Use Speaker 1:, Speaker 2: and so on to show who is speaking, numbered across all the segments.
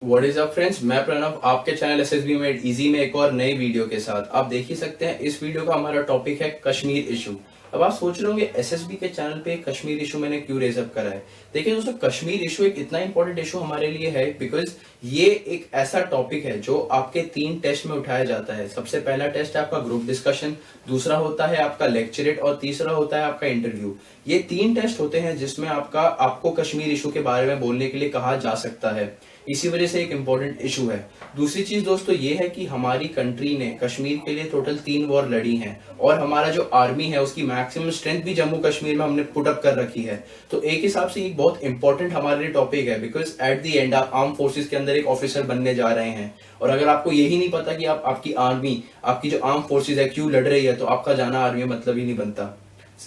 Speaker 1: What is up friends, मैं प्रणव आपके channel SSB made easy में एक और नई वीडियो के साथ। आप देख ही सकते हैं इस वीडियो का हमारा टॉपिक है कश्मीर इशू। अब आप सोच रहे होंगे एसएसबी के चैनल पे कश्मीर इशू मैंने क्यों रेज अप करा है। देखिए दोस्तों, कश्मीर इशू एक इतना इंपॉर्टेंट इशू हमारे लिए है बिकॉज ये एक ऐसा टॉपिक है जो आपके 3 टेस्ट में उठाया जाता है। सबसे पहला टेस्ट है आपका ग्रुप डिस्कशन, दूसरा होता है आपका लेक्चरेट और तीसरा होता है आपका इंटरव्यू। ये 3 टेस्ट होते हैं जिसमें आपको कश्मीर इशू के बारे में बोलने के लिए कहा जा सकता है। इसी वजह से एक इम्पोर्टेंट इशू है। दूसरी चीज दोस्तों ये है कि हमारी कंट्री ने कश्मीर के लिए टोटल 3 वॉर लड़ी हैं और हमारा जो आर्मी है उसकी मैक्सिमम स्ट्रेंथ भी जम्मू कश्मीर में हमने पुट अप कर रखी है। तो एक हिसाब से ये बहुत इंपॉर्टेंट हमारे लिए टॉपिक है बिकॉज एट द एंड आप आर्म फोर्सेस के अंदर एक ऑफिसर बनने जा रहे हैं और अगर आपको यही नहीं पता कि आपकी आर्मी, आपकी जो आर्म फोर्सेज है क्यों लड़ रही है, तो आपका जाना आर्मी में मतलब ही नहीं बनता।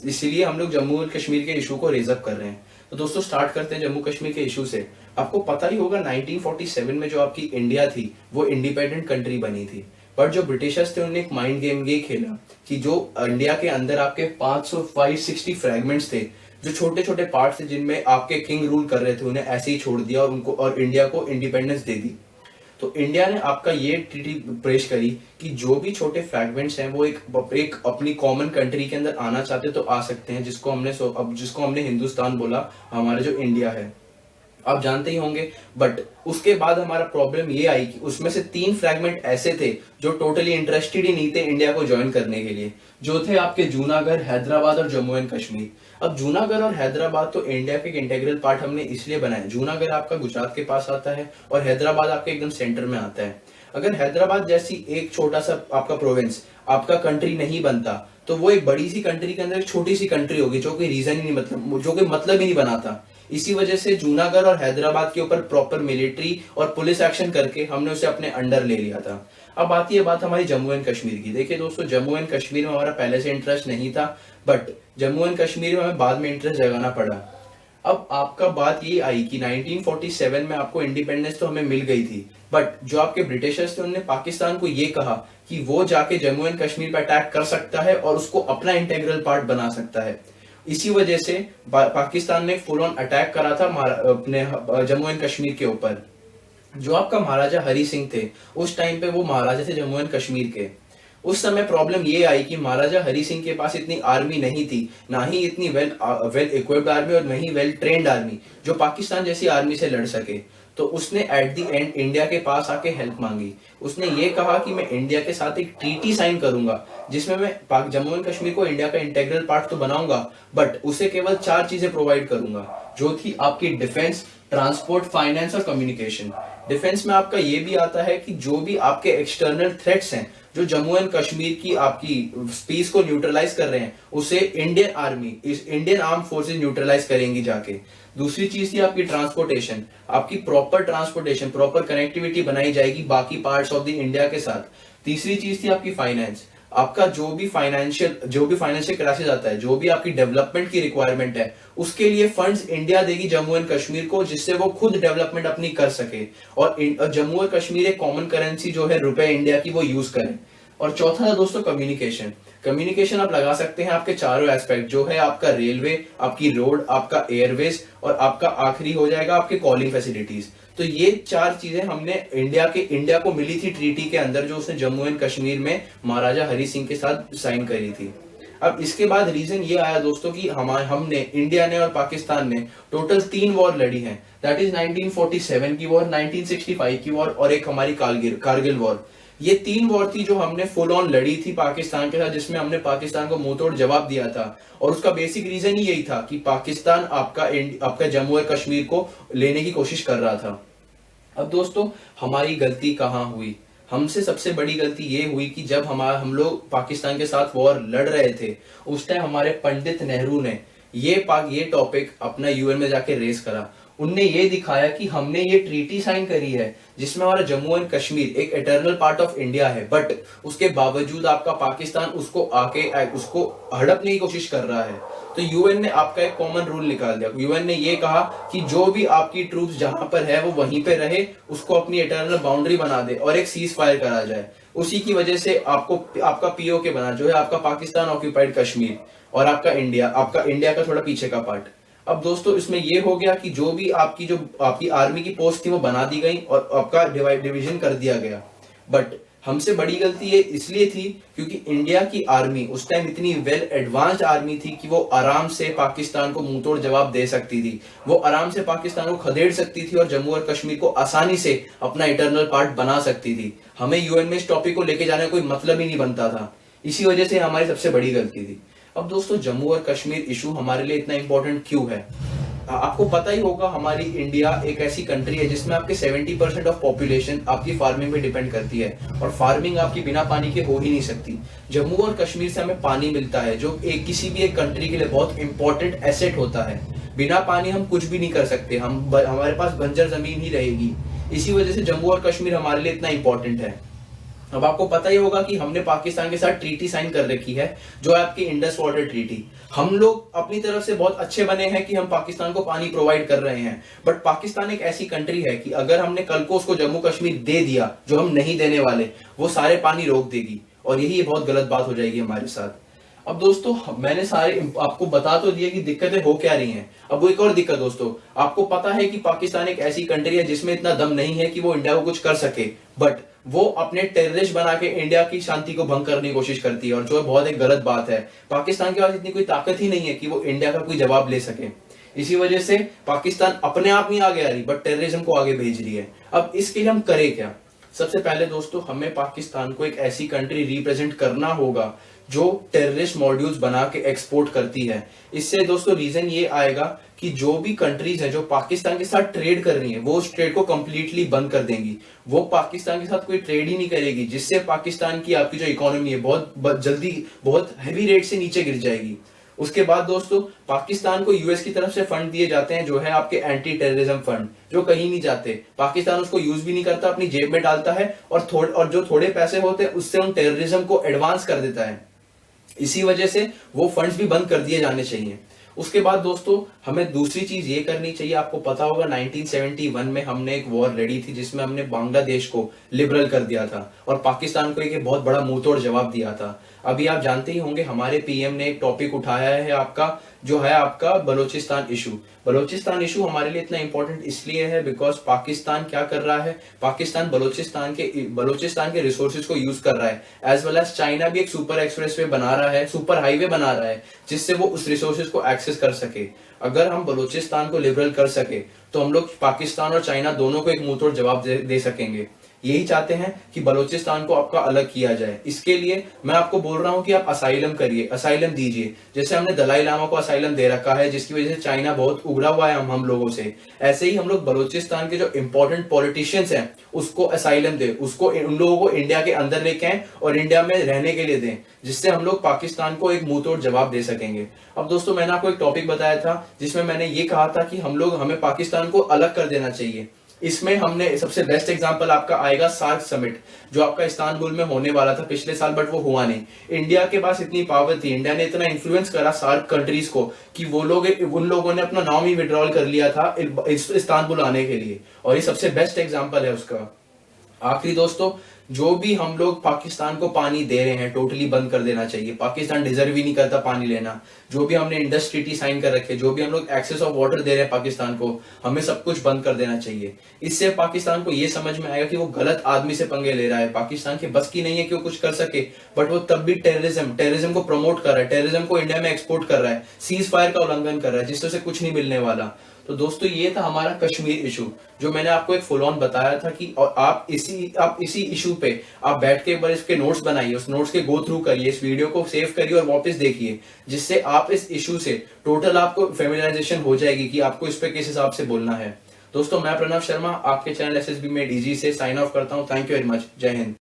Speaker 1: इसीलिए हम लोग जम्मू और कश्मीर के इशू को रेज अप कर रहे हैं। तो दोस्तों स्टार्ट करते हैं जम्मू कश्मीर के इशू से। आपको पता ही होगा 1947 में जो आपकी इंडिया थी वो इंडिपेंडेंट कंट्री बनी थी, पर जो ब्रिटिशर्स थे उन्होंने एक माइंड गेम ये खेला कि जो इंडिया के अंदर आपके 560 फ्रैगमेंट्स थे, जो छोटे छोटे पार्ट थे जिनमें आपके किंग रूल कर रहे थे, उन्हें ऐसे ही छोड़ दिया और उनको और इंडिया को इंडिपेंडेंस दे दी। तो इंडिया ने आपका ये ट्रीटी पेश करी कि जो भी छोटे फ्रैगमेंट्स हैं वो एक अपनी कॉमन कंट्री के अंदर आना चाहते तो आ सकते हैं, जिसको हमने हिंदुस्तान बोला, हमारा जो इंडिया है आप जानते ही होंगे। बट उसके बाद हमारा प्रॉब्लम ये आई कि उसमें से 3 फ्रैगमेंट ऐसे थे जो टोटली इंटरेस्टेड ही नहीं थे इंडिया को ज्वाइन करने के लिए, जो थे आपके जूनागढ़, हैदराबाद और जम्मू एंड कश्मीर। अब जूनागढ़ और हैदराबाद तो इंडिया के एक इंटेग्रल पार्ट हमने इसलिए बनाया, जूनागढ़ आपका गुजरात के पास आता है और हैदराबाद आपके एकदम सेंटर में आता है। अगर हैदराबाद जैसी एक छोटा सा आपका प्रोविंस आपका कंट्री नहीं बनता तो वो एक बड़ी सी कंट्री के अंदर एक छोटी सी कंट्री होगी जो कोई रीजन ही नहीं, जो कोई मतलब ही नहीं बनाता। इसी वजह से जूनागढ़ और हैदराबाद के ऊपर प्रॉपर मिलिट्री और पुलिस एक्शन करके हमने उसे अपने अंडर ले लिया था। अब आती है बात हमारी जम्मू एंड कश्मीर की। देखिए दोस्तों, जम्मू एंड कश्मीर में हमारा पहले से इंटरेस्ट नहीं था, बट जम्मू एंड कश्मीर में हमें बाद में इंटरेस्ट जगाना पड़ा। अब आपका बात ये आई कि 1947 में आपको इंडिपेंडेंस तो हमें मिल गई थी, बट जो आपके ब्रिटिशर्स थे उन्होंने पाकिस्तान को ये कहा कि वो जाके जम्मू एंड कश्मीर पर अटैक कर सकता है और उसको अपना इंटेग्रल पार्ट बना सकता है। इसी वजह से पाकिस्तान ने फुल ऑन अटैक करा था अपने जम्मू एंड कश्मीर के ऊपर। जो आपका महाराजा हरि सिंह थे उस टाइम पे वो महाराजा थे जम्मू एंड कश्मीर के। उस समय प्रॉब्लम ये आई कि महाराजा हरि सिंह के पास इतनी आर्मी नहीं थी, ना ही इतनी वेल इक्विप्ड आर्मी और ना ही वेल ट्रेन्ड आर्मी जो पाकिस्तान जैसी आर्मी से लड़ सके। तो उसने एट द एंड इंडिया के पास आके हेल्प मांगी। उसने ये कहा कि मैं इंडिया के साथ एक ट्रीटी साइन करूंगा जिसमें मैं जम्मू एंड कश्मीर को इंडिया का इंटेग्रल पार्ट तो बनाऊंगा, बट उसे केवल 4 चीजें प्रोवाइड करूंगा, जो थी आपकी डिफेंस, ट्रांसपोर्ट, फाइनेंस और कम्युनिकेशन। डिफेंस में आपका ये भी आता है कि जो भी आपके एक्सटर्नल थ्रेट्स हैं जो जम्मू एंड कश्मीर की आपकी पीस को न्यूट्रलाइज कर रहे हैं, उसे इंडियन आर्म फोर्सेस न्यूट्रलाइज करेंगी जाके। दूसरी चीज थी आपकी ट्रांसपोर्टेशन, आपकी प्रॉपर ट्रांसपोर्टेशन, प्रॉपर कनेक्टिविटी बनाई जाएगी बाकी पार्ट्स ऑफ द इंडिया के साथ। तीसरी चीज थी आपकी फाइनेंस, आपका जो भी फाइनेंशियल क्राइसिस आता है, जो भी आपकी डेवलपमेंट की रिक्वायरमेंट है, उसके लिए फंड्स इंडिया देगी जम्मू एंड कश्मीर को, जिससे वो खुद डेवलपमेंट अपनी कर सके और जम्मू और कश्मीर एक कॉमन करेंसी जो है रुपए इंडिया की वो यूज करें। और चौथा था दोस्तों कम्युनिकेशन। कम्युनिकेशन आप लगा सकते हैं आपके चारों एस्पेक्ट, जो है आपका रेलवे, आपकी रोड, आपका एयरवेज और आपका आखिरी हो जाएगा आपके कॉलिंग फैसिलिटीज। तो ये 4 चीजें हमने इंडिया को मिली थी ट्रीटी के अंदर, जो उसने जम्मू एंड कश्मीर में महाराजा हरि सिंह के साथ साइन करी थी। अब इसके बाद रीजन ये आया दोस्तों कि हमने इंडिया ने और पाकिस्तान ने टोटल 3 वॉर लड़ी हैं। दैट इज 1947 की वॉर, 1965 की वॉर और एक हमारी कारगिल वॉर। ये 3 वॉर थी जो हमने फुल ऑन लड़ी थी पाकिस्तान के साथ, जिसमें हमने पाकिस्तान को मुंह तोड़ जवाब दिया था। और उसका बेसिक रीजन ही यही था कि पाकिस्तान आपका जम्मू और कश्मीर को लेने की कोशिश कर रहा था। अब दोस्तों हमारी गलती कहाँ हुई? हमसे सबसे बड़ी गलती ये हुई कि जब हम लोग पाकिस्तान के साथ वॉर लड़ रहे थे, उस टाइम हमारे पंडित नेहरू ने ये टॉपिक अपना यूएन में जाके रेस करा। उनने ये दिखाया कि हमने ये ट्रीटी साइन करी है जिसमें हमारा जम्मू एंड कश्मीर एक इटर्नल पार्ट ऑफ इंडिया है, बट उसके बावजूद आपका पाकिस्तान उसको हड़पने की कोशिश कर रहा है। तो यूएन ने आपका एक कॉमन रूल निकाल दिया। यूएन ने ये कहा कि जो भी आपकी ट्रूप्स जहां पर है वो वहीं पे रहे, उसको अपनी इटर्नल बाउंड्री बना दे और एक सीज फायर करा जाए। उसी की वजह से आपका पीओके बना, जो है आपका पाकिस्तान ऑक्यूपाइड कश्मीर और आपका इंडिया का थोड़ा पीछे का पार्ट। अब दोस्तों इसमें ये हो गया कि जो आपकी आर्मी की पोस्ट थी वो बना दी गई और आपका डिवीजन कर दिया गया। बट हमसे बड़ी गलती ये इसलिए थी क्योंकि इंडिया की आर्मी उस टाइम इतनी वेल एडवांस्ड आर्मी थी कि वो आराम से पाकिस्तान को मुंह तोड़ जवाब दे सकती थी। वो आराम से पाकिस्तान को खदेड़ सकती थी और जम्मू और कश्मीर को आसानी से अपना इंटरनल पार्ट बना सकती थी। हमें यूएन में इस टॉपिक को लेके जाने का कोई मतलब ही नहीं बनता था। इसी वजह से हमारी सबसे बड़ी गलती थी। अब दोस्तों जम्मू और कश्मीर इशू हमारे लिए इतना इंपॉर्टेंट क्यों है? आपको पता ही होगा हमारी इंडिया एक ऐसी कंट्री है जिसमें आपके 70% ऑफ पॉपुलेशन आपकी फार्मिंग पे डिपेंड करती है और फार्मिंग आपकी बिना पानी के हो ही नहीं सकती। जम्मू और कश्मीर से हमें पानी मिलता है जो किसी भी एक कंट्री के लिए बहुत इंपॉर्टेंट एसेट होता है। बिना पानी हम कुछ भी नहीं कर सकते, हमारे पास बंजर जमीन ही रहेगी। इसी वजह से जम्मू और कश्मीर हमारे लिए इतना इंपॉर्टेंट है। अब आपको पता ही होगा कि हमने पाकिस्तान के साथ ट्रीटी साइन कर रखी है जो है आपकी इंडस वाटर ट्रीटी। हम लोग अपनी तरफ से बहुत अच्छे बने हैं कि हम पाकिस्तान को पानी प्रोवाइड कर रहे हैं, बट पाकिस्तान एक ऐसी कंट्री है कि अगर हमने कल को उसको जम्मू कश्मीर दे दिया जो हम नहीं देने वाले, वो सारे पानी रोक देगी और यही बहुत गलत बात हो जाएगी हमारे साथ। अब दोस्तों मैंने सारे आपको बता तो दिया कि दिक्कतें हो क्या रही हैं। अब वो एक और दिक्कत दोस्तों, आपको पता है कि पाकिस्तान एक ऐसी कंट्री है जिसमें इतना दम नहीं है कि वो इंडिया को कुछ कर सके, बट वो अपने टेररिस्ट बना के इंडिया की शांति को भंग करने की कोशिश करती है और जो बहुत एक गलत बात है। पाकिस्तान के पास इतनी कोई ताकत ही नहीं है कि वो इंडिया का कोई जवाब ले सके। इसी वजह से पाकिस्तान अपने आप नहीं आगे आ रही बट टेररिज्म को आगे भेज रही है। अब इसके लिए हम करें क्या? सबसे पहले दोस्तों हमें पाकिस्तान को एक ऐसी कंट्री रिप्रेजेंट करना होगा जो टेररिस्ट मॉड्यूल्स बना के एक्सपोर्ट करती है। इससे दोस्तों रीजन ये आएगा कि जो भी कंट्रीज है जो पाकिस्तान के साथ ट्रेड कर रही है वो उस ट्रेड को कंप्लीटली बंद कर देंगी। वो पाकिस्तान के साथ कोई ट्रेड ही नहीं करेगी, जिससे पाकिस्तान की आपकी जो इकोनॉमी है बहुत जल्दी बहुत हैवी रेट से नीचे गिर जाएगी। उसके बाद दोस्तों पाकिस्तान को यूएस की तरफ से फंड दिए जाते हैं जो है आपके एंटी टेररिज्म फंड, जो कहीं नहीं जाते। पाकिस्तान उसको यूज भी नहीं करता, अपनी जेब में डालता है और जो थोड़े पैसे होते हैं उससे उन टेररिज्म को एडवांस कर देता है। इसी वजह से वो फंड्स भी बंद कर दिए जाने चाहिए। उसके बाद दोस्तों हमें दूसरी चीज ये करनी चाहिए। आपको पता होगा 1971 में हमने एक वॉर लड़ी थी जिसमें हमने बांग्लादेश को लिबरल कर दिया था और पाकिस्तान को एक बहुत बड़ा मुंहतोड़ जवाब दिया था। अभी आप जानते ही होंगे हमारे पीएम ने एक टॉपिक उठाया है आपका जो है आपका बलोचिस्तान इशू। बलोचिस्तान इशू हमारे लिए इतना इंपॉर्टेंट इसलिए है बिकॉज पाकिस्तान क्या कर रहा है, पाकिस्तान बलोचिस्तान के रिसोर्सेज को यूज कर रहा है, एज वेल एज चाइना भी एक सुपर एक्सप्रेसवे बना रहा है, सुपर हाईवे बना रहा है जिससे वो उस रिसोर्सेज को एक्सेस कर सके। अगर हम बलोचिस्तान को लिबरल कर सके तो हम लोग पाकिस्तान और चाइना दोनों को एक मुंहतोड़ जवाब दे सकेंगे। यही चाहते हैं कि बलोचिस्तान को आपका अलग किया जाए। इसके लिए मैं आपको बोल रहा हूं कि आप असाइलम करिए, असाइलम दीजिए। जैसे हमने दलाई लामा को असाइलम दे रखा है जिसकी वजह से चाइना बहुत उगरा हुआ है हम लोगों से, ऐसे ही हम लोग बलोचिस्तान के जो इंपॉर्टेंट पॉलिटिशियंस हैं उसको असाइलम दे, उसको उन लोगों को इंडिया के अंदर लेके आए और इंडिया में रहने के लिए दें, जिससे हम लोग पाकिस्तान को एक मुंहतोड़ जवाब दे सकेंगे। अब दोस्तों मैंने आपको एक टॉपिक बताया था जिसमें मैंने ये कहा था कि हमें पाकिस्तान को अलग कर देना चाहिए। इसमें हमने सबसे बेस्ट एग्जांपल आपका आएगा सार्क समिट जो आपका इस्तांबुल में होने वाला था पिछले साल, बट वो हुआ नहीं। इंडिया के पास इतनी पावर थी, इंडिया ने इतना इन्फ्लुएंस करा सार्क कंट्रीज को कि उन लोगों ने अपना नाम ही विड्रॉल कर लिया था इस्तांबुल आने के लिए, और ये सबसे बेस्ट एग्जांपल है उसका। आखिरी दोस्तों जो भी हम लोग पाकिस्तान को पानी दे रहे हैं टोटली बंद कर देना चाहिए। पाकिस्तान डिजर्व ही नहीं करता पानी लेना। जो भी हमने इंडस ट्रीटी साइन कर रखे, जो भी हम लोग एक्सेस ऑफ वाटर दे रहे हैं पाकिस्तान को, हमें सब कुछ बंद कर देना चाहिए। इससे पाकिस्तान को ये समझ में आएगा कि वो गलत आदमी से पंगे ले रहा है। पाकिस्तान के बस की नहीं है कि वो कुछ कर सके, बट वो तब भी टेररिज्म को प्रमोट कर रहा है, टेररिज्म को इंडिया में एक्सपोर्ट कर रहा है, सीज फायर का उल्लंघन कर रहा है जिससे उसे कुछ नहीं मिलने वाला। तो दोस्तों ये था हमारा कश्मीर इशू जो मैंने आपको एक फुल ऑन बताया था कि और आप इसी इशू पे आप बैठ के एक बार इसके नोट्स बनाइए, उस नोट्स के गो थ्रू करिए, इस वीडियो को सेव करिए और वापस देखिए, जिससे आप इस इशू से टोटल आपको फेमिलियराइजेशन हो जाएगी कि आपको इस पे किस हिसाब से बोलना है। दोस्तों मैं प्रणव शर्मा आपके चैनल एसएसबी मेड इजी से साइन ऑफ करता हूँ। Thank you very much. जय हिंद।